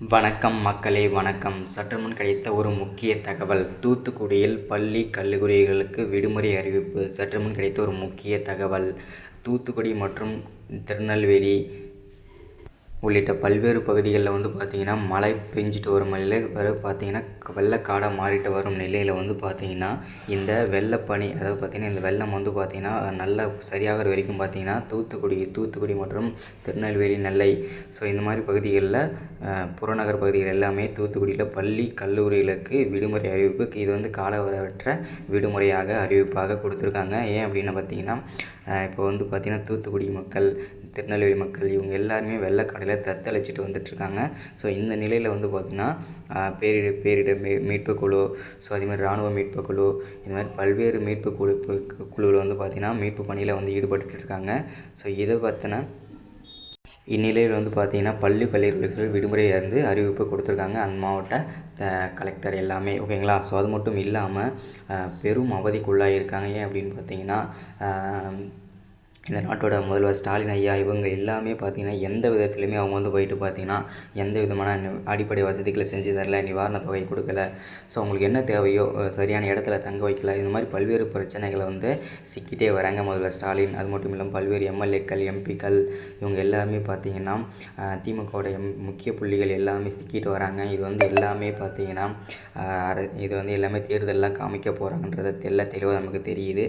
வணக்கம் மக்களே வணக்கம். சற்றுமுன் கிடைத்த ஒரு முக்கிய தகவல். தூத்துக்குடியில் பள்ளி கல்லூரிகளுக்கு விடுமுறை அறிவிப்பு. சற்றுமுன் கிடைத்த ஒரு முக்கிய தகவல். தூத்துக்குடி மற்றும் திருநெல்வேலி உள்ளிட்ட பல்வேறு பகுதிகளில் பார்த்திங்கன்னா மழை பெஞ்சிட்டு வரும் நிலையில் பார்த்திங்கன்னா வெள்ளக்காடாக மாறிட்டு வரும் நிலையில் பார்த்திங்கன்னா இந்த வெள்ளப்பனி பார்த்திங்கன்னா இந்த வெள்ளம் பார்த்திங்கன்னா நல்லா சரியாகிற வரைக்கும் பார்த்திங்கன்னா தூத்துக்குடி மற்றும் திருநெல்வேலி நெல்லை இந்த மாதிரி பகுதிகளில் புறநகர் பகுதிகள் எல்லாமே தூத்துக்குடியில் பள்ளி கல்லூரிகளுக்கு விடுமுறை அறிவிப்பு. இது காலவரற்ற விடுமுறையாக அறிவிப்பாக கொடுத்துருக்காங்க. ஏன் அப்படின்னு பார்த்திங்கன்னா இப்போ பார்த்திங்கன்னா தூத்துக்குடி மக்கள், திருநெல்வேலி மக்கள் இவங்க எல்லாருமே வெள்ளக்காடில் தத்தளிச்சிட்டு வந்துட்டுருக்காங்க. இந்த நிலையில் பார்த்திங்கன்னா பேரிடர் மீட்பு குழு, அதேமாதிரி இராணுவ மீட்பு குழு, இந்த மாதிரி பல்வேறு மீட்பு குழுவில் பார்த்திங்கன்னா மீட்பு பணியில் ஈடுபட்டு இருக்காங்க. இதை பற்றின இந்நிலையில் பார்த்திங்கன்னா பள்ளி கல்லூரிகளுக்கு விடுமுறை அறிவிப்பு கொடுத்துருக்காங்க அந்த மாவட்ட கலெக்டர் எல்லாமே. ஓகேங்களா. அது மட்டும் இல்லாமல் பெரும் அவதிக்குள்ளாகியிருக்காங்க. ஏன் அப்படின்னு பார்த்திங்கன்னா இந்த நாட்டோட முதல்வர் ஸ்டாலின் ஐயா இவங்க எல்லாமே பார்த்திங்கன்னா எந்த விதத்துலையுமே அவங்க போயிட்டு பார்த்திங்கன்னா எந்த விதமான அடிப்படை வசதிகளை செஞ்சு தரல, நிவாரண தொகை கொடுக்கல. அவங்களுக்கு என்ன தேவையோ சரியான இடத்துல தங்க வைக்கல. இந்த மாதிரி பல்வேறு பிரச்சனைகளை சிக்கிட்டே வராங்க முதல்வர் ஸ்டாலின். அது மட்டும் இல்லாமல் பல்வேறு எம்எல்ஏக்கள், எம்பிக்கள் இவங்க எல்லாமே பார்த்திங்கன்னா திமுகவோட முக்கிய புள்ளிகள் எல்லாமே சிக்கிட்டு வராங்க. இது எல்லாமே பார்த்திங்கன்னா இது எல்லாமே தேர்தலெலாம் காமிக்க போகிறாங்கன்றது தெளிவாக நமக்கு தெரியுது.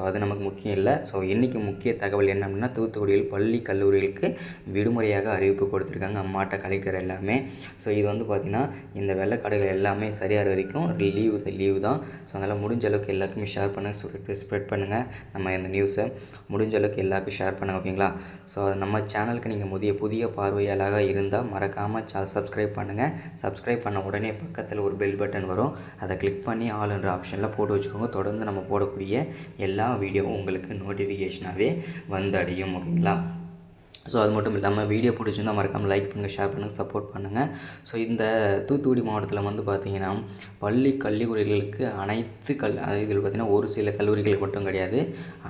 அது நமக்கு முக்கியம் இல்லை. இன்றைக்கி முக்கிய தகவல் என்ன அப்படின்னா தூத்துக்குடியில் பள்ளி கல்லூரிகளுக்கு விடுமுறையாக அறிவிப்பு கொடுத்துருக்காங்க அம்மாட்ட கலெக்டர் எல்லாமே. இது பார்த்திங்கன்னா இந்த வெள்ளக்காடுகள் எல்லாமே சரியாக வரைக்கும் லீவு தான். அதனால் முடிஞ்ச அளவுக்கு எல்லாருக்குமே ஷேர் பண்ணுங்கள், ஸ்ப்ரெட் பண்ணுங்கள். நம்ம இந்த நியூஸை முடிஞ்ச அளவுக்கு எல்லாருக்கும் ஷேர் பண்ணுங்கள். ஓகேங்களா. நம்ம சேனலுக்கு நீங்கள் புதிய பார்வையாளராக இருந்தால் மறக்காமல் சப்ஸ்கிரைப் பண்ணுங்கள். சப்ஸ்கிரைப் பண்ண உடனே பக்கத்தில் ஒரு பெல் பட்டன் வரும். அதை கிளிக் பண்ணி ஆல் என்ற ஆப்ஷனில் போட்டு வச்சுக்கோங்க. தொடர்ந்து நம்ம போடக்கூடிய எல்லா வீடியோவும் உங்களுக்கு நோட்டிஃபிகேஷனாகவே அடையும். ஓகேங்களா. அது மட்டும் இல்லாமல் வீடியோ பிடிச்சிருந்தால் மறக்காமல் லைக் பண்ணுங்கள், ஷேர் பண்ணுங்கள், சப்போர்ட் பண்ணுங்கள். இந்த தூத்துக்குடி மாவட்டத்தில் பார்த்திங்கன்னா பள்ளி கல்லூரிகளுக்கு அனைத்து இதில் பார்த்திங்கன்னா ஒரு சில கல்லூரிகள் மட்டும் கிடையாது,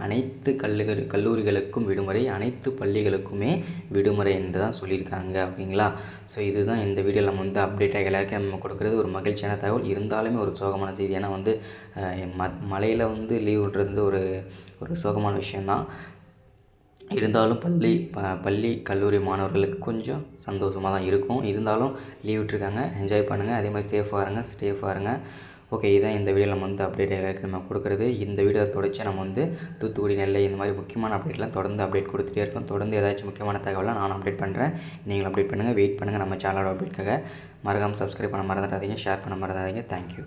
அனைத்து கல்லூரிகளுக்கும் விடுமுறை, அனைத்து பள்ளிகளுக்குமே விடுமுறை என்று தான் சொல்லியிருக்காங்க. ஓகேங்களா. இதுதான் இந்த வீடியோவில் நம்ம அப்டேட்டாக எல்லாருக்கும் நம்ம கொடுக்குறது ஒரு மகிழ்ச்சியான தகவல். இருந்தாலுமே ஒரு சோகமான செய்தி. ஏன்னா மழையில் லீவ் விடுறது ஒரு சோகமான விஷயந்தான். இருந்தாலும் பள்ளி கல்லூரி மாணவர்களுக்கு கொஞ்சம் சந்தோஷமாக தான் இருக்கும். இருந்தாலும் லீவ் விட்டுருக்காங்க, என்ஜாய் பண்ணுங்கள். அதே மாதிரி சேஃபாக இருங்க, சேஃபாக இருங்க. ஓகே. இதுதான் இந்த வீடியோவில் நம்ம அப்டேட் எல்லாருக்கும் நம்ம கொடுக்குறது. இந்த வீடியோ தொடர்ச்சி நம்ம தூத்துக்குடி, நெல்லை இந்த மாதிரி முக்கியமான அப்டேட்லாம் தொடர்ந்து அப்டேட் கொடுத்துட்டே இருக்கோம். தொடர்ந்து ஏதாச்சும் முக்கியமான தகவலாம் நான் அப்டேட் பண்ணுறேன். நீங்கள் அப்டேட் பண்ணுங்கள், வெயிட் பண்ணுங்கள். நம்ம சேனலோட அப்டேட்காக மறக்காமல் சப்ஸ்கிரைப் பண்ண மறந்துடாதீங்க, ஷேர் பண்ண மறந்துடாதீங்க. தேங்க்யூ.